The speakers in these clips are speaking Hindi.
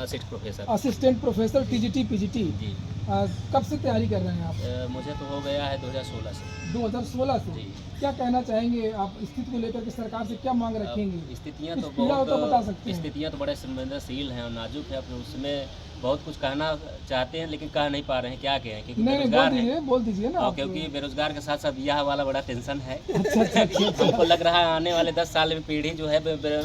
Assistant professor TGT PGT. जी। कब से तैयारी कर रहे हैं आप? मुझे तो हो गया है 2016 से। 2016 से। जी। क्या कहना चाहेंगे आप स्थिति को लेकर के, सरकार से क्या मांग रखेंगे? स्थितियाँ तो कुछ पीड़ा हो तो बता सकते बहुत हैं। स्थितियाँ तो बड़े संवेदनशील हैं और नाजुक है, अपने उसमें बहुत कुछ कहना चाहते हैं लेकिन कह नहीं पा रहे हैं, क्या कहें, क्योंकि नहीं बेरोजगार हैं। बोल दीजिए ना आप। क्योंकि बेरोजगार के साथ साथ ब्याह वाला बड़ा टेंशन है। अच्छा। हमको लग रहा है आने वाले 10 साल में पीढ़ी जो है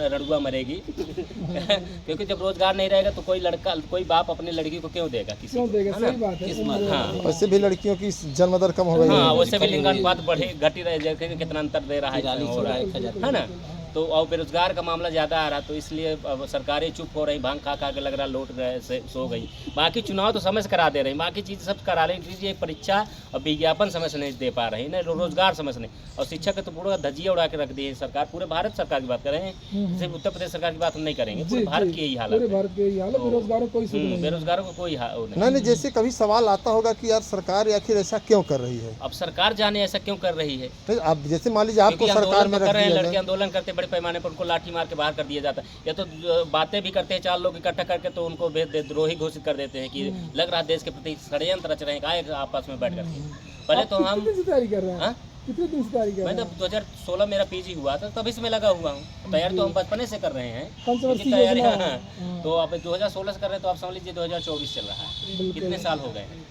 रड़ुआ मरेगी। क्योंकि जब रोजगार नहीं रहेगा तो कोई बाप अपनी लड़की को क्यों देगा, किसी क्यों देगा? है ना? सही बात है। हाँ, वैसे भी लड़कियों की जन्म दर कम हो गई हाँ, है। वैसे भी लिंगानुपात घटी रहे, जैसे कितना अंतर दे रहा है ना। तो और बेरोजगार का मामला ज़्यादा आ रहा, तो इसलिए अब सरकारें चुप हो रही, भांग खा खा के लग रहा लौट गए से सो गई। बाकी चुनाव तो समय से करा दे रही, बाकी चीज़ सब करा रही, ये परीक्षा और विज्ञापन समय से नहीं दे पा रही, ना रोजगार समय से नहीं। और शिक्षा का तो पूरा धज्जिया उड़ा के रख दी है सरकार। पूरे भारत सरकार की बात कर रहे हैं, सिर्फ उत्तर प्रदेश सरकार की बात हम नहीं करेंगे, पूरे भारत की यही हालत है। बेरोजगारों को बेरोजगारों को कोई नहीं, जैसे कभी सवाल आता होगा कि यार सरकार आखिर ऐसा क्यों कर रही है। अब सरकार जाने ऐसा क्यों कर रही है। आप जैसे मान लीजिए आपको सरकार में कर रहे हैं, रख लड़के दिया आंदोलन करते बड़े पैमाने पर, उनको लाठी मार के बाहर कर दिया जाता है, या तो बातें भी करते हैं 4 लोग इकट्ठा करके तो उनको देशद्रोही घोषित कर देते हैं कि लग रहा है देश के प्रति षड्यंत्र रच रहे हैं, आए आपस में बैठ करके। पहले तो हम तैयारी कर रहे हैं। कितने दिन से तैयारी कर रहे हैं? मैं तो 2016 मेरा पीजी हुआ था, तभी से मैं लगा हुआ हूँ। तैयारी तो हम बचपने से कर रहे हैं, पंचवर्षीय तैयारी। योजना। हाँ, तो अब 2016 से कर रहे हैं, तो आप समझ लीजिए 2024 चल रहा है, कितने साल हो गए हैं।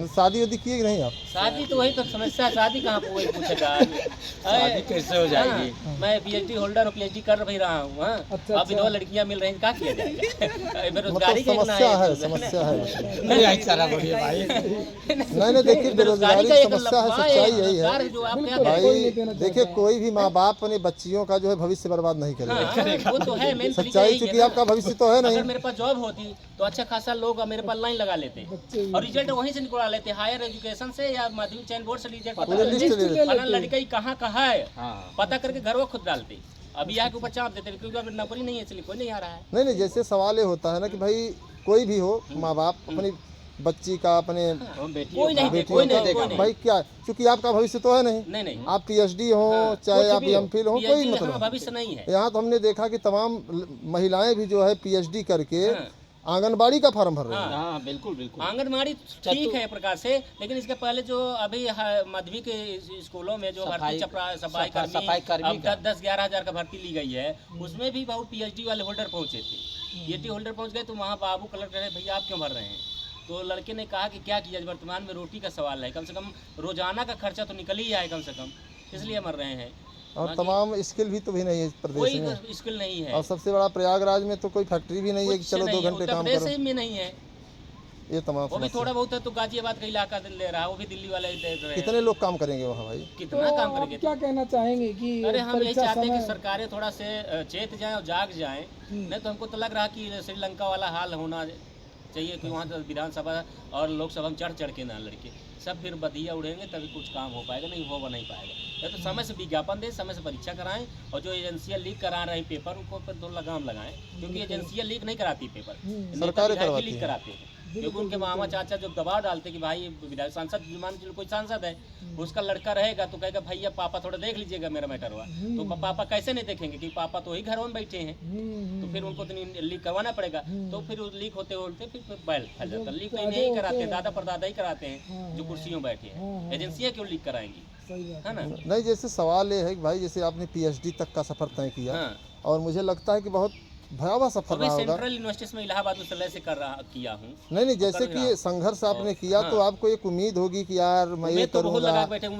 शादी वादी किए कि नहीं आप? शादी तो वही तो समस्या है, शादी कहाँ पे वही पूछेगा। शादी कैसे हो जाएगी? मैं पीएचडी होल्डर और पीएचडी कर भी रहा हूँ। अच्छा। अब 2 लड़कियाँ मिल रही हैं, क्या किया जाएगा? बेरोजगारी मतलब समस्या है। नहीं, देखिए बेरोजगारी की समस्या है, सच्चाई यही है भाई। देखिए कोई भी माँ बाप अपने बच्चियों का जो है भविष्य बर्बाद नहीं करेगा, वो तो है मेन सच्चाई, क्योंकि आपका भविष्य तो है नहीं। अगर मेरे पास जॉब होती तो अच्छा खासा लोग मेरे पास लाइन लगा लेते और रिजल्ट वहीं से निकलवा लेते, हायर एजुकेशन से या माध्यमिक चयन बोर्ड से रिजल्ट पता लड़का कहाँ है पता करके घर वो खुद डालते। अभी यहाँ के ऊपर चाप देते क्योंकि अभी नौकरी नहीं है, इसलिए कोई नहीं आ रहा है। नहीं, जैसे सवाल ये होता है ना कि भाई कोई भी हो माँ बाप अपनी बच्ची का अपने कोई नहीं देगा भाई, क्या क्योंकि आपका भविष्य तो है नहीं। आप पीएचडी हो चाहे आप एमफिल हो, कोई मतलब भविष्य नहीं है। यहाँ तो हमने देखा कि तमाम महिलाएं भी जो है पीएचडी करके आंगनबाड़ी का फॉर्म भर रहे हैं। हाँ, बिल्कुल। आंगनबाड़ी ठीक है एक प्रकार से, लेकिन इसके पहले जो अभी माध्यमिक स्कूलों में जो भर्ती सफाई कर्मी 10-11 हज़ार का भर्ती ली गई है, उसमें भी बहुत पीएचडी वाले होल्डर पहुंचे थे। पीएचडी होल्डर पहुंच गए तो वहाँ बाबू कलेक्टर है, भैया आप क्यों भर रहे हैं? तो लड़के ने कहा कि क्या किया, वर्तमान में रोटी का सवाल है, कम से कम रोजाना का खर्चा तो निकल ही आए कम से कम, इसलिए मर रहे हैं। और तमाम स्किल भी तो भी नहीं है प्रदेश में, कोई स्किल नहीं है। और सबसे बड़ा प्रयागराज में तो कोई फैक्ट्री भी नहीं है कि चलो 2 घंटे काम करो, में नहीं है। ये तमाम वो भी थोड़ा बहुत है तो गाजियाबाद का इलाका ले रहा है, वो भी दिल्ली वाले दे रहे हैं। कितने लोग काम करेंगे वहाँ भाई? कितना काम करेंगे? क्या कहना चाहेंगे कि अरे हम यही चाहते हैं कि सरकारें थोड़ा से चेत जाएं और जाग जाएं। नहीं तो हमको तो लग रहा कि श्रीलंका वाला हाल होना चाहिए कि वहाँ तो विधानसभा और लोकसभा में चढ़ के ना लड़के सब फिर बधिया उड़ेंगे, तभी कुछ काम हो पाएगा, नहीं नहीं पाएगा। या तो समय से विज्ञापन दें, समय से परीक्षा कराएं, और जो एजेंसियां लीक करा रही पेपर उनको पर तो लगाम लगाएं, क्योंकि एजेंसियां लीक नहीं कराती पेपर, सरकार लीक कराते हैं। क्योंकि उनके मामा चाचा जो दबाव डालते कि भाई विधायक सांसद, मान लीजिए कोई सांसद है, उसका लड़का रहेगा तो कहेगा भैया पापा थोड़ा देख लीजिएगा मेरा मैटर हुआ, तो पापा कैसे नहीं देखेंगे कि पापा तो वही घर में बैठे हैं, तो फिर उनको तो लीक करवाना पड़ेगा। तो फिर लीक होते फिर बैल फैल जाता। लीक नहीं कराते, दादा परदादा ही कराते हैं जो कुर्सियों बैठे हैं, एजेंसियाँ क्यों लीक कराएंगी, है ना? नहीं, जैसे सवाल ये है कि भाई जैसे आपने पीएचडी तक का सफर तय किया, और मुझे लगता है कि बहुत भयावह सफर रहा होगा। सेंट्रल यूनिवर्सिटी में इलाहाबाद उस तरह से किया हूँ। नहीं, जैसे कि संघर्ष आपने किया तो आपको एक उम्मीद होगी कि यार मैं ये करूँगा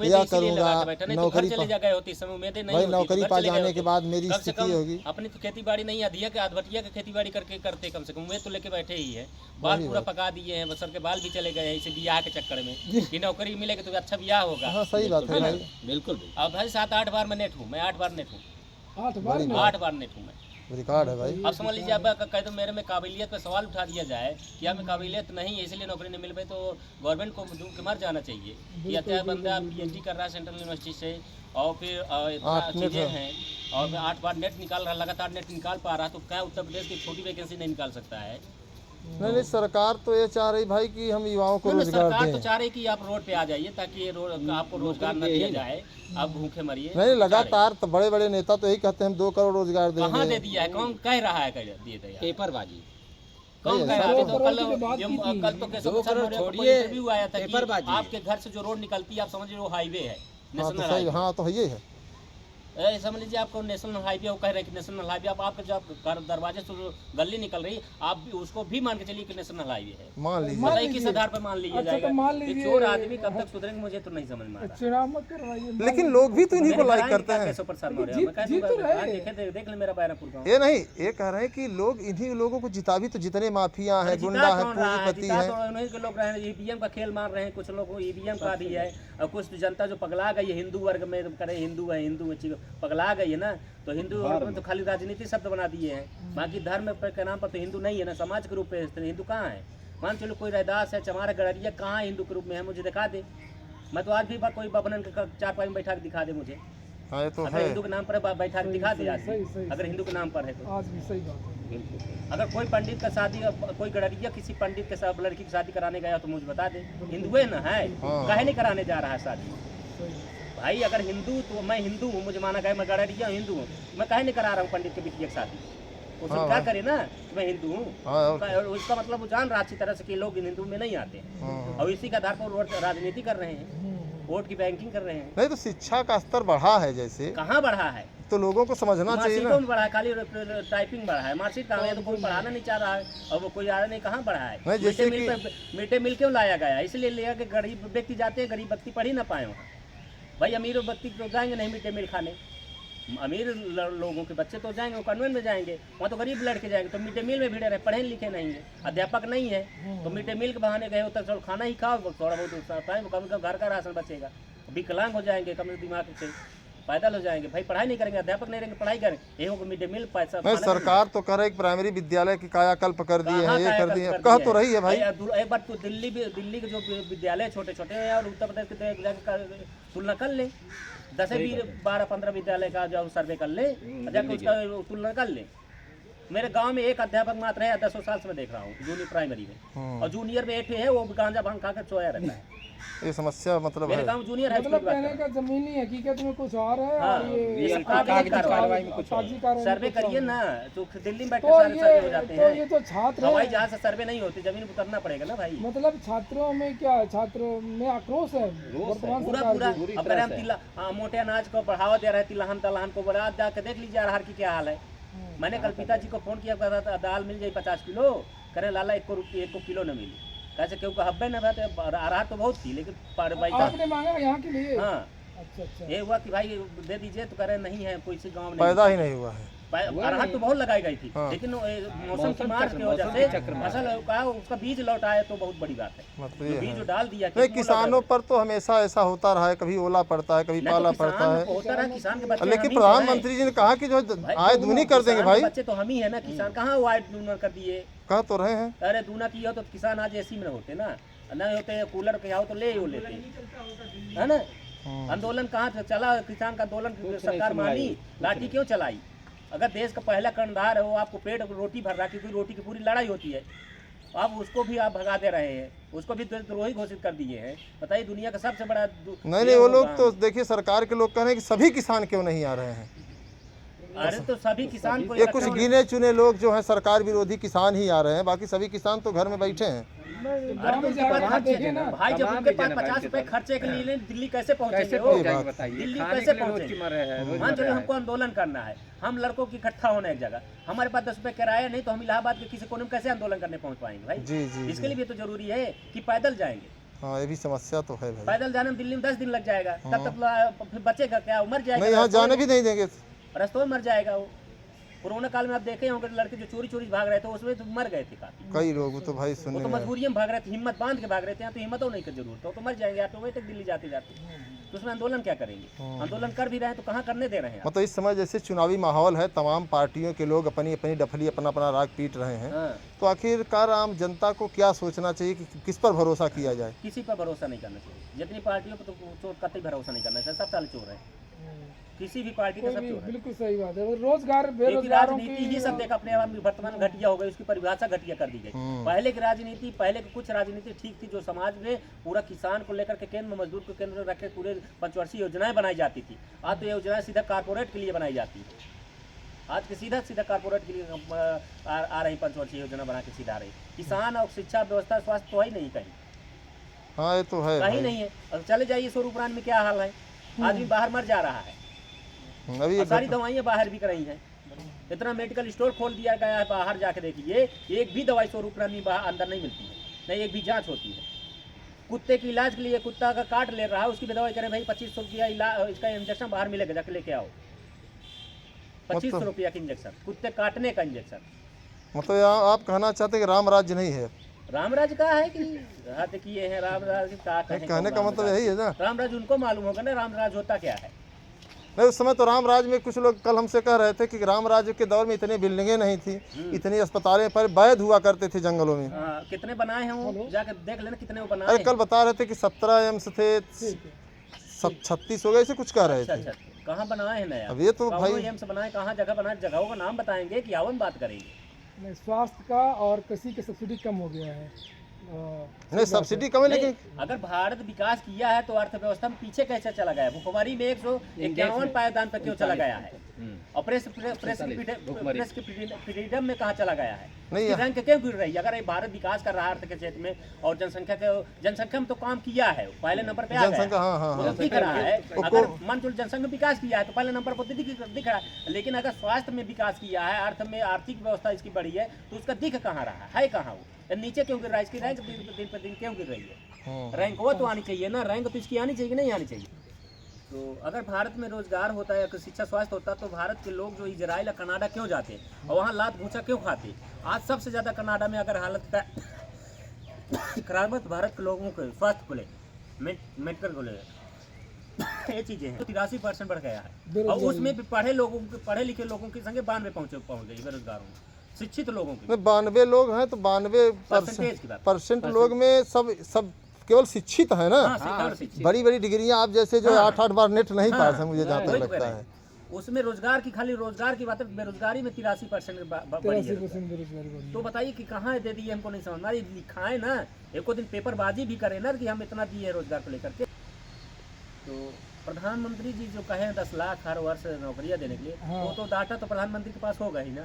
या करूँगा, नौकरी भाई नौकरी पा जाने के बाद मेरी स्थिति होगी। अपनी तो खेती बाड़ी नहीं, अधिया के आधवटिया की खेती बाड़ी करते कम से कम उम्मीद तो लेके बैठे ही है। बाल पूरा पका दिए हैं, सर के बाल भी चले गए इसे ब्याह के चक्कर में कि नौकरी मिलेगी तो अच्छा ब्याह होगा। हाँ, सही बात है भाई, बिल्कुल। अब भाई 7-8 बार मैं नेट हूँ, मैं 8 बार नेट हूँ, 8 बार नेट हूँ मैं, रिकॉर्ड है भाई। अब समझ लीजिए, अब कह दो मेरे में काबिलियत पे सवाल उठा दिया जाए कि हमें काबिलियत नहीं है इसलिए नौकरी नहीं मिल पाई, तो गवर्नमेंट को डूब के मर जाना चाहिए कि अच्छा बंदा पीएचडी कर रहा है सेंट्रल यूनिवर्सिटी से, और फिर चीज़ें हैं, और 8 बार नेट निकाल रहा, लगातार नेट निकाल पा रहा, तो क्या उत्तर प्रदेश की छोटी वैकेंसी नहीं निकाल सकता है? नहीं, सरकार तो ये चाह रही भाई कि हम युवाओं को रोजगार दें। सरकार तो चाह रही कि आप रोड पे आ जाइए ताकि आपको रोजगार न दिया जाए, आप भूखे मरिए। नहीं, लगातार तो बड़े बड़े नेता तो यही कहते हैं हम 2 करोड़ रोजगार देंगे। कहाँ दे दिया है? कौन कह रहा है दिए? पेपरबाजी कौन भाई, गया? ऐसा अभी तो- तो कल की बात की थी। कल तो केशव 2 प्रसाद करोड़ मौर्य का कोई छोड़िए, इंटरव्यू आया था कि पेपरबाजी। आपके घर से जो रोड निकलती है आप समझ रहे हो हाईवे है, हाँ तो नेशनल सही, हाईवे। हाँ तो है, ये है। समझ लीजिए आपको नेशनल हाईवे, वो कह रहे हैं कि नेशनल हाईवे, अब आपके जब घर दरवाजे से जो गली निकल रही आप भी उसको भी मान के चलिए कि नेशनल हाईवे है। मान लीजिए। मान बताइए किस लीजिए। आधार पर मान लीजिए अच्छा, जाएगा? तो मान ये लीजिए। चोर आदमी कब तक सुधरेंगे मुझे तो नहीं समझ में आ रहा। चुनाव मत करवाइए। लेकिन लोग भी तो इन्हीं को मेरे लाइक घर करते आएंगे हैं। केशव प्रसाद मौर्य, जीत- मैं कह जीत दूंगा, तो रहे। हाँ, देख ले मेरा बैरमपुर गाँव। ये नहीं, ये कह रहे हैं कि लोग इन्हीं लोगों को जिता भी, तो जितने माफिया हैं, गुंडा है, पूंजीपति जिता है। तो उन्हीं के लोग रहे हैं, ईवीएम का खेल मार रहे हैं, कुछ लोग ईवीएम का भी है, और कुछ जनता जो पगला गई है हिंदू वर्ग में, करे हिंदू है, हिंदू में पगला गई है ना, तो हिंदू वर्ग में तो खाली राजनीति शब्द बना दिए हैं, बाकी धर्म के नाम पर तो हिंदू नहीं है ना, समाज के रूप में हिंदू कहाँ है? मान चलो कोई रैदास है, चमार गड़रिया कहाँ हिंदू के रूप में है, मुझे दिखा दे। मैं तो आज भी कोई बबनन के 4-5 में बैठा के दिखा दे मुझे, हाँ ये तो अगर है। हिंदू के नाम पर बैठा के दिखा दे आज भी, सही, अगर हिंदू के नाम पर है तो। आज भी सही बात है। अगर कोई पंडित का शादी, कोई गड़रिया किसी पंडित के साथ लड़की की शादी कराने गया तो मुझे बता दे, हिंदू है ना है, हाँ। काहे नहीं कराने जा रहा है शादी? सही। भाई अगर हिंदू तो मैं हिंदू हूँ, मुझे माना गया मैं गड़रिया हिंदू हूँ, मैं काहे नहीं करा रहा हूँ पंडित के बिटिया की शादी? वो हाँ, स्वीकार हाँ। करे ना कि मैं हिंदू हूँ, हाँ, और और उसका मतलब वो जान रहा अच्छी तरह से कि लोग हिंदू में नहीं आते हैं, हाँ। और इसी के आधार पर वो राजनीति कर रहे हैं, वोट की बैंकिंग कर रहे हैं। नहीं तो शिक्षा का स्तर बढ़ा है जैसे, कहाँ बढ़ा है? तो लोगों को समझना चाहिए मार्कशीटों ना। में बढ़ा है, खाली टाइपिंग बढ़ा है, मार्कशीट कहाँ है? तो कोई पढ़ाना नहीं चाह रहा है, और वो कोई आ रहा नहीं, कहाँ बढ़ा है? नहीं, जैसे मिड डे मील क्यों लाया गया? इसलिए लिया कि गरीब व्यक्ति जाते हैं, गरीब व्यक्ति पढ़ ही ना पाए वहाँ। भाई अमीर व्यक्ति तो जाएंगे नहीं मिड डे मील खाने, अमीर लोगों के बच्चे तो जाएंगे, वो कन्वेंट में जाएंगे, वहाँ तो गरीब लड़के जाएंगे, तो मिड डे मील में भिड़े रहे, पढ़े लिखे नहीं है, अध्यापक नहीं है, तो मिड डे मील के बहाने गए हो तो चलो खाना ही खाओ, थोड़ा बहुत टाइम कम से कम घर का राशन बचेगा। विकलांग हो जाएंगे कम से दिमाग से, पैदल हो जाएंगे, भाई पढ़ाई नहीं करेंगे, अध्यापक नहीं रहेंगे, पढ़ाई करेंगे, ये मिड डे मील पैसा नहीं, सरकार तो कर रही प्राइमरी विद्यालय की कायाकल्प कर दिए हैं, ये कर दिए हैं, कह तो रही है भाई। एक बार तो दिल्ली के जो विद्यालय छोटे छोटे हैं और उत्तर प्रदेश के जाकर तुलना कर ले, 10 12 15 विद्यालय का जो सर्वे कर ले, जाकर उसका तुलना कर ले। मेरे गांव में एक अध्यापक मात्र है, 10 साल से मैं देख रहा हूँ जूनियर प्राइमरी में, और जूनियर में एक है, वो गांजा भांग खाकर सोया रहता है। ये समस्या मतलब मेरे है। गांव जूनियर है, मतलब कहने का जमीनी हकीकत में कुछ और है, हाँ, और ये सरकार की कागजी कार्रवाई में कुछ कागजी कार्रवाई में सर्वे कुछ और करिए है। ना, तो दिल्ली में बैठ के तो सारे सर्वे हो जाते ये हैं। तो छात्र हवाई है, जहाज से सर्वे नहीं होते, जमीन पर उतरना पड़ेगा ना भाई। मतलब छात्रों में क्या, छात्रों में आक्रोश है वर्तमान पूरा सरकार पूरा की। अब अगर हम मोटे अनाज को बढ़ावा दे रहे हैं, तिलहन दलहन को बढ़ा, जाके देख लीजिए अरहर की क्या हाल है। मैंने कल पिताजी को फोन किया, कहा था दाल मिल जाए 50 किलो, करे लाला 1 को किलो न मिली, कैसे क्योंकि हब्बे न भाई अरहर तो बहुत थी, लेकिन आपने मांगा यहाँ के लिए? हाँ अच्छा अच्छा। ये हुआ कि भाई दे दीजिए, तो कह रहे नहीं है, कोई सी गाँव में पैदा ही नहीं हुआ है। अरहर तो बहुत लगाई गई थी, हाँ। लेकिन मौसम की मार्च की वजह से फसल का उसका बीज लौट आया, तो बहुत बड़ी बात है। मतलब ये बीज है। जो डाल दिया नहीं, किसानों पर तो हमेशा ऐसा होता रहा है, कभी ओला पड़ता है, कभी पाला पड़ता है, होता रहा, किसान के बच्चे लेकिन हम ही तो प्रधानमंत्री जी ने कहा कि जो आय दूनी कर देंगे भाई। बच्चे तो हम ही है ना, किसान कहाँ वो आय दूना कर दिए? कह तो रहे हैं। अरे दूना किया तो किसान आज एसी में होते ना, नहीं होते कूलर के आओ तो ले ही लेते, है ना। आंदोलन कहाँ से चला? किसान का आंदोलन सरकार मानी, लाठी क्यों चलाई? अगर देश का पहला कर्णधार है, वो आपको पेट रोटी भर रहा है, क्योंकि रोटी की पूरी लड़ाई होती है, अब उसको भी आप भगा दे रहे हैं, उसको भी देशद्रोही घोषित कर दिए हैं। बताइए दुनिया का सबसे बड़ा नहीं, वो लोग तो देखिए, सरकार के लोग कह रहे हैं कि सभी किसान क्यों नहीं आ रहे हैं। अरे तो सभी किसान को ये कुछ गिने चुने लोग जो हैं सरकार विरोधी किसान ही आ रहे हैं, बाकी सभी किसान तो घर में बैठे हैं। गाँव में जाकर वहाँ देखे ना, भाई जब उनके पास 50 रुपए खर्चे के लिए दिल्ली कैसे पहुंचेंगे वो? दिल्ली कैसे पहुंचे? मान चलो हमको आंदोलन करना है, हम लड़कों की इकट्ठा होना एक जगह, हमारे पास 10 रुपए किराया नहीं, तो हम इलाहाबाद के किसी कोने में कैसे आंदोलन करने पहुंच पाएंगे भाई? जी जी इसके लिए भी तो जरूरी है कि पैदल जाएंगे। हाँ, ये भी समस्या तो है भाई। पैदल जाने में दिल्ली में 10 दिन लग जाएगा, तब तक फिर बचेगा क्या? मर नहीं, जाएगा, यहाँ जाने भी नहीं देंगे। रस्तों में मर जाएगा वो। कोरोना काल में आप देखे होंगे लड़के जो चोरी चोरी भाग रहे थे, उसमें तो मर गए थे काफी। कई लोग तो भाई वो सुनने तो में मजबूरी में भाग रहे थे, हिम्मत बांध के भाग रहे थे, यहाँ तो हिम्मतों नहीं की जरूरत, तो मर जाएंगे ऑटोमेटिक दिल्ली जाते जाते। तो उसमें आंदोलन क्या करेंगे? आंदोलन कर भी रहे हैं तो कहाँ करने दे रहे हैं? मतलब इस समय जैसे चुनावी माहौल है, तमाम पार्टियों के लोग अपनी अपनी डफली अपना अपना राग पीट रहे हैं, हाँ। तो आखिरकार आम जनता को क्या सोचना चाहिए कि किस पर भरोसा किया जाए? किसी पर भरोसा नहीं करना चाहिए, जितनी पार्टियों पर तो चोर कतई भरोसा नहीं करना चाहिए, सब साल चोर है, किसी भी पार्टी का सब चोर है। बिल्कुल सही बात है। रोजगार क्योंकि बेरोजगारों राजनीति ही की सब देख अपने आप में वर्तमान घटिया हो गई, उसकी परिभाषा घटिया कर दी गई। पहले की राजनीति, पहले की कुछ राजनीति ठीक थी, जो समाज में पूरा किसान को लेकर के केंद्र में, मजदूर को केंद्र में रख के पूरे पंचवर्षीय योजनाएं बनाई जाती थी। आज तो ये योजनाएं सीधा कारपोरेट के लिए बनाई जाती है। आज के सीधा सीधा कारपोरेट के लिए आ रही पंचवर्षीय योजना बना के सीधा आ रही। किसान और शिक्षा व्यवस्था स्वास्थ्य तो है नहीं कहीं, हाँ ये तो है कहीं नहीं है। अब चले जाइए स्वरूपरान में क्या हाल है, आदमी बाहर मर जा रहा है, अभी सारी दवाइयाँ बाहर बिक रही हैं। इतना मेडिकल स्टोर खोल दिया गया है, बाहर जाके देखिए एक भी दवाई स्वरूपरान में अंदर नहीं मिलती है, नहीं एक भी जाँच होती है। कुत्ते के इलाज के लिए कुत्ता का काट ले रहा है, उसकी भी दवाई करें भाई 2500 रुपया इसका इंजेक्शन बाहर मिलेगा, जाके लेके आओ। 2500 रुपया का इंजेक्शन, कुत्ते काटने का इंजेक्शन। मतलब आप कहना चाहते हैं कि राम राज्य नहीं है? राम राज्य का है कि हद किए हैं राम राज्य का, कहने का मतलब यही है ना। राम राज्य उनको मालूम होगा ना राम राज्य होता क्या है। नहीं, उस समय तो राम राज्य में कुछ लोग कल हमसे कह रहे थे कि राम राज्य के दौर में इतनी बिल्डिंगें नहीं थी, इतनी अस्पतालें पर वैध हुआ करते थे जंगलों में। कितने बनाए हैं वो, जाकर देख लेना कितने वो बनाए। अरे कल बता रहे थे कि 17 एम्स थे, 36 हो गए, ऐसे कुछ कह रहे थे। अच्छा, कहाँ बनाए हैं नया? अब ये तो भाई एम्स बनाए, कहाँ जगह बनाए, जगहों का नाम बताएंगे कि आओ हम बात करेंगे। स्वास्थ्य का और कृषि की सब्सिडी कम हो गया है। नहीं सब्सिडी कम है, लेकिन अगर भारत विकास किया है तो अर्थव्यवस्था में पीछे कैसे चला गया? भुखमरी में 151 पायदान तक क्यों चला गया है? और प्रेस की फ्रीडम में कहाँ चला गया है? नहीं रैंक क्यों गिर रही है? अगर भारत विकास कर रहा है अर्थ के क्षेत्र में और जनसंख्या में तो काम किया है, पहले नंबर पे आ गया, हाँ दिख रहा है। अगर मान लो जनसंख्या में विकास किया है तो पहले नंबर पर दिख रहा है, लेकिन अगर स्वास्थ्य में विकास किया है, अर्थ में आर्थिक व्यवस्था इसकी बढ़ी है, तो उसका दिख कहाँ रहा है कहाँ वो? नीचे क्यों गिर रहा है? इसकी रैंक दिन पर दिन क्यों गिर रही है? रैंक वो तो आनी चाहिए ना, रैंक तो इसकी आनी चाहिए, नहीं आनी चाहिए। तो अगर भारत में रोजगार होता है या शिक्षा स्वास्थ्य होता तो भारत के लोग जो इजराइल या कनाडा क्यों जाते और वहाँ लात भूसा क्यों खाते? आज सबसे ज़्यादा कनाडा में अगर हालत खराब है तो भारत के लोगों के स्वास्थ्य को ले, मेडिकल को ले, ये चीज़ें हैं। 83% बढ़ गया है और उसमें भी पढ़े लिखे लोगों की संख्या 92 पहुँच गई बेरोजगारों में। शिक्षित लोगों की 92 लोग हैं तो 92% लोग में सब केवल शिक्षित है ना। बड़ी बड़ी डिग्रियां आप जैसे जो 8-8 बार नेट नहीं पास है, मुझे जहाँ तक लगता है। उसमें रोजगार की खाली रोजगार की बात है, बेरोजगारी में 83% बढ़ी है। तो बताइए कि कहाँ दे दिए, हमको नहीं समझ में। लिखाए ना, एक दिन पेपरबाजी भी करे ना कि हम इतना दिए रोजगार को लेकर के। तो प्रधानमंत्री जी जो कहे 10 लाख हर वर्ष नौकरियां देने के लिए, वो तो डाटा तो प्रधानमंत्री के पास होगा ही ना।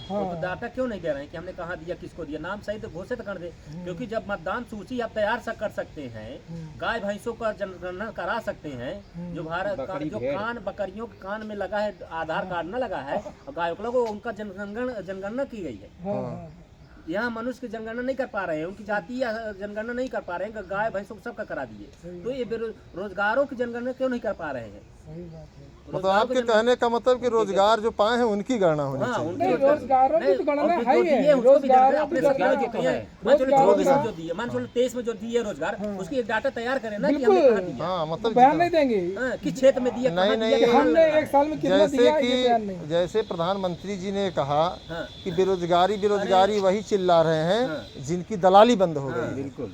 वो तो डाटा क्यों नहीं दे रहे हैं कि हमने कहाँ दिया, किसको दिया? नाम सही तो घोषित कर दे, क्योंकि जब मतदान सूची आप तैयार कर सकते हैं, गाय भैंसों का जनगणना करा सकते हैं, जो भारत का जो कान बकरियों के कान में लगा है, आधार कार्ड न लगा है, और गायों को उनका जनगणना की गई है। यहाँ मनुष्य की जनगणना नहीं कर पा रहे हैं, उनकी जातीय जनगणना नहीं कर पा रहे हैं, गाय भैंसों को सबका करा दिए। तो ये रोजगारों की जनगणना क्यों नहीं कर पा रहे हैं? मतलब आपके कहने का मतलब कि रोजगार जो पाए हैं उनकी गणना होनी चाहिए। रोजगारों की तो गणना है ही है। रोजगार अपने सरकार जो कही है, मान चलो 24 में जो दिए, मान चलो 23 में जो दिए रोजगार, उसकी एक डाटा तैयार करें ना कि हमने कहाँ दिया। हाँ, मतलब बयान नहीं देंगे किस क्षेत्र में दिया, नहीं, हमने एक साल में कितना दिया, ये बयान नहीं। जैसे प्रधानमंत्री जी ने कहा कि बेरोजगारी वही चिल्ला रहे हैं जिनकी दलाली बंद हो गई। बिल्कुल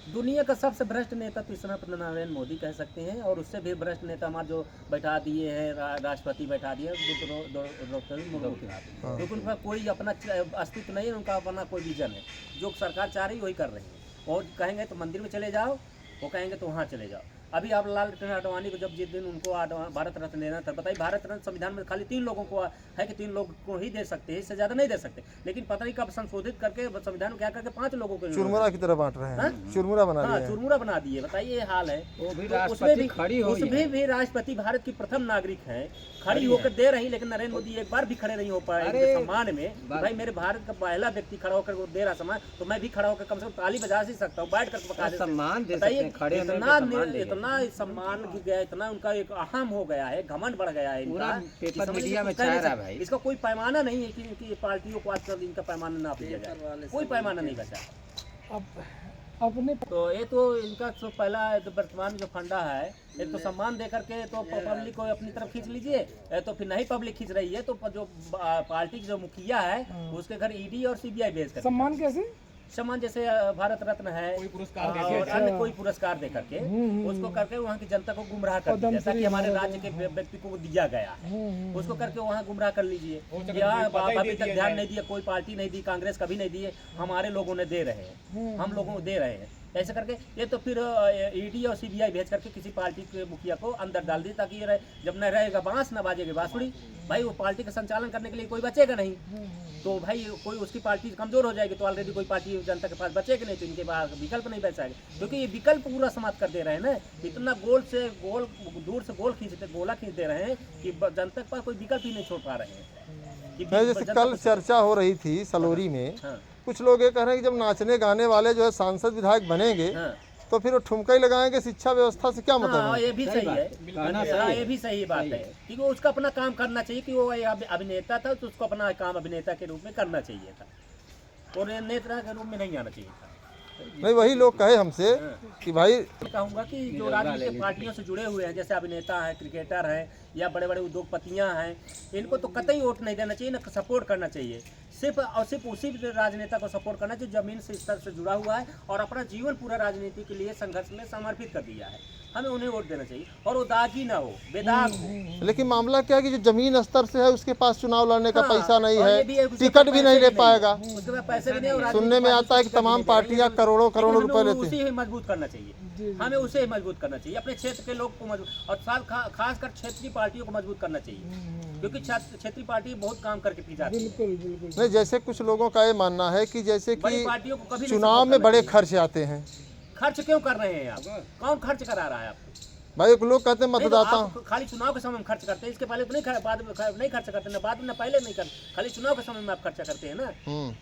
दुनिया का सबसे भ्रष्ट नेता तो इस समय नरेंद्र मोदी कह सकते हैं, और उससे भी भ्रष्ट नेता हमारे जो बैठा दिए हैं, राष्ट्रपति बैठा दिए द्रौपदी मुर्मू के हाथ, क्योंकि उनका कोई अपना अस्तित्व नहीं है, उनका अपना कोई विजन है। जो सरकार चाह रही है वही कर रही है। और कहेंगे तो मंदिर में चले जाओ, वो कहेंगे तो वहाँ चले जाओ। अभी आप लालकृष्ण आडवाणी को जब जिस दिन उनको भारत रत्न देना था, बताइए भारत रत्न संविधान में खाली 3 लोगों को है कि 3 लोग को ही दे सकते हैं, इससे ज़्यादा नहीं दे सकते। लेकिन पता नहीं कब संशोधित करके संविधान में क्या करके 5 लोगों को चुरमुरा की तरह बांट रहे हैं, चुरमुरा बना दिए। चुरमुरा बना दिए। बताइए ये हाल है। उसमें भी राष्ट्रपति भारत की प्रथम नागरिक है, खड़ी होकर दे रही, लेकिन नरेंद्र मोदी एक बार भी खड़े नहीं हो पाए सम्मान में। भाई मेरे भारत का पहला व्यक्ति खड़ा होकर दे रहा सम्मान, तो मैं भी खड़ा होकर कम से कम ताली बजा ही सकता हूँ, बैठ कर बता सम्मान। बताइए इतना सम्मान गया, इतना उनका एक अहम हो गया है, घमंड बढ़ गया है इनका, मीडिया में छा रहा है भाई। इसका कोई पैमाना नहीं है कि पार्टियों को आजकल इनका पैमाना नाप लिया जाए, कोई पैमाना नहीं बचा अपने। तो ये तो इनका तो पहला वर्तमान जो फंडा है, एक तो सम्मान दे करके तो पब्लिक को अपनी तरफ खींच लीजिए, तो फिर नहीं पब्लिक खींच रही है तो जो पार्टी की जो मुखिया है उसके घर ईडी और सीबीआई भेज कर। सम्मान कैसे? सम्मान जैसे भारत रत्न है और अन्य कोई पुरस्कार दे करके उसको करके वहाँ की जनता को गुमराह कर दिया, ताकि हमारे राज्य के व्यक्ति को दिया गया है, उसको करके वहाँ गुमराह कर लीजिए। अभी तक ध्यान नहीं दिया, कोई पार्टी नहीं दी, कांग्रेस कभी नहीं दी है, हमारे लोगों ने दे रहे हैं, हम लोगों को दे रहे हैं। ऐसे करके ये तो फिर ईडी और सीबीआई भेज करके किसी पार्टी के मुखिया को अंदर डाल दी, ताकि ये जब न रहेगा बांस न बाजेगी बांसुरी, भाई वो पार्टी का संचालन करने के लिए कोई बचेगा नहीं। तो भाई कोई उसकी पार्टी कमजोर हो जाएगी तो ऑलरेडी कोई पार्टी जनता के पास बचेगी नहीं, तो इनके पास विकल्प नहीं बचाएगा, क्योंकि ये विकल्प पूरा समाप्त कर दे रहे हैं ना। इतना गोल दूर से गोला खींच दे रहे हैं कि जनता के पास कोई विकल्प ही नहीं छोड़ पा रहे हैं। जैसे कल चर्चा हो रही थी सलोरी में, हाँ। कुछ लोग ये कह रहे हैं कि जब नाचने गाने वाले जो है सांसद विधायक बनेंगे, हाँ। तो फिर वो ठुमका ही लगाएंगे, शिक्षा व्यवस्था से क्या मतलब हाँ, है? ये भी सही है। हाँ, ये भी सही बात है कि वो उसका अपना काम करना चाहिए, कि वो अभिनेता था तो उसको अपना काम अभिनेता के रूप में करना चाहिए था, और नेता के रूप में नहीं आना चाहिए था। नहीं, वही लोग कहे हमसे कि भाई, कहूँगा कि जो राजनीतिक पार्टियों से जुड़े हुए हैं, जैसे अभिनेता हैं, क्रिकेटर हैं, या बड़े बड़े उद्योगपतियां हैं, इनको तो कतई वोट नहीं देना चाहिए, ना सपोर्ट करना चाहिए। सिर्फ और सिर्फ उसी राजनेता को सपोर्ट करना चाहिए जो जमीन से स्तर से जुड़ा हुआ है और अपना जीवन पूरा राजनीति के लिए संघर्ष में समर्पित कर दिया है। हमें उन्हें वोट देना चाहिए, और वो दागी ना हो, बेदाग हो। लेकिन मामला क्या है कि जो जमीन स्तर से है उसके पास चुनाव लड़ने का पैसा नहीं और है, ये भी है, उसके टिकट पास भी नहीं ले पैसे पाएगा। उसके पास पैसे भी नहीं, और सुनने में आता है कि तमाम पार्टियां करोड़ों करोड़ों रुपए लेती उसी ही मजबूत करना चाहिए, हमें उसे ही मजबूत करना चाहिए, अपने क्षेत्र के लोग को मजबूत, और खासकर क्षेत्रीय पार्टियों को मजबूत करना चाहिए, क्योंकि क्षेत्रीय पार्टी बहुत काम करके पी जाती है। नहीं, जैसे कुछ लोगों का ये मानना है कि जैसे बड़ी कि पार्टियों को कभी चुनाव में बड़े खर्च आते हैं। खर्च क्यों कर रहे हैं आप? कौन खर्च करा रहा है आपको? भाई एक लोग कहते हैं मतदाता, खाली चुनाव के समय में खर्च करते हैं, इसके पहले तो नहीं, बाद में नहीं खर्च करते, ना बाद में ना पहले नहीं करते, खाली चुनाव के समय में आप खर्चा करते हैं ना,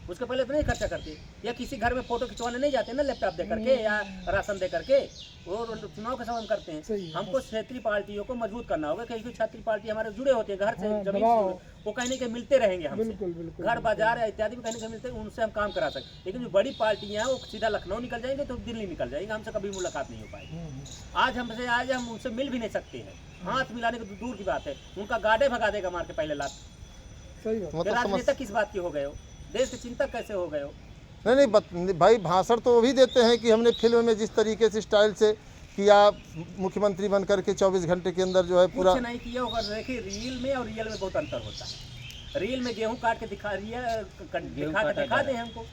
उसके पहले तो नहीं खर्चा करते। या किसी घर में फोटो खिंचवाने नहीं जाते ना, लैपटॉप दे करके या राशन दे करके, वो चुनाव के समय में करते हैं। हमको क्षेत्रीय पार्टियों को मजबूत करना होगा, क्योंकि क्षेत्रीय पार्टी हमारे जुड़े होते हैं, घर से जमीन से, वो कहीं ना कहीं मिलते रहेंगे हमसे, घर बाजार इत्यादि में कहीं ना कहीं मिलते हैं, उनसे हम काम करा सकते। लेकिन जो बड़ी पार्टियां हैं वो सीधा लखनऊ निकल जाएंगे तो दिल्ली निकल जाएंगे, हमसे कभी मुलाकात नहीं हो पाएगी। आज हम उनसे मिल भी नहीं सकते हैं, हाथ मिलाने की दूर की बात है, उनका गाड़े भगा देगा मार के पहले लात। राजनेता किस बात के हो गए हो? देश के चिंतक कैसे हो गए हो? नहीं भाई, भाषण तो वो भी देते हैं कि हमने फिल्म में जिस तरीके से स्टाइल से किया, मुख्यमंत्री बन करके 24 घंटे के अंदर जो है पूरा नहीं किया होगा। देखिए, रील में और रियल में बहुत अंतर होता है। रील में गेहूं काट के दिखा दे हमको,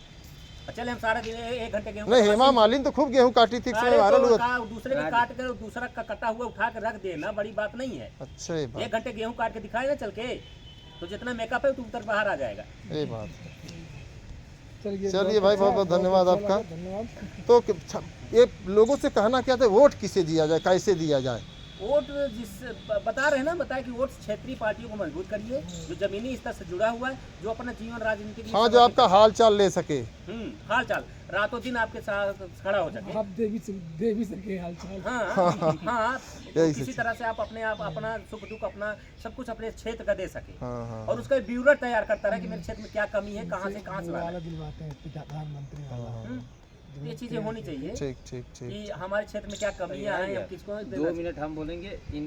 चले हम सारा दिन 1 घंटे गेहूं। नहीं, हेमा मालिनी तो खूब गेहूं काटी थी, वायरल हुआ। दूसरे का काट कर दूसरा का कटा हुआ उठा कर रख देना बड़ी बात नहीं है। अच्छा, 1 घंटे गेहूं काट के दिखाए ना चल के, तो जितना मेकअप है तो उतर बाहर आ जाएगा। ये बात है। चलिए भाई, बहुत बहुत धन्यवाद आपका। तो ये लोगों से कहना क्या था, वोट किसे दिया जाए, कैसे दिया जाए? वोट बता रहे हैं ना, बताए कि वोट क्षेत्रीय पार्टियों को मजबूत करिए, जो जमीनी स्तर से जुड़ा हुआ है, जो अपना जीवन राजनीति के, हाँ, जो आपका हाल चाल ले सके, हाल चाल रातों दिन आपके साथ खड़ा हो सके, आप दे भी सके हाल चाल। हाँ, किसी तरह से आप अपना सुख दुख, अपना सब कुछ अपने क्षेत्र का दे सके। और उसका ब्यूरो तैयार करता रहे कि मेरे क्षेत्र में क्या कमी है, कहाँ से कहाँ से प्रधानमंत्री। ये चीजें होनी चाहिए। ठीक ठीक ठीक। कि हमारे क्षेत्र में क्या कमियां हैं, किसको 2 मिनट हम बोलेंगे।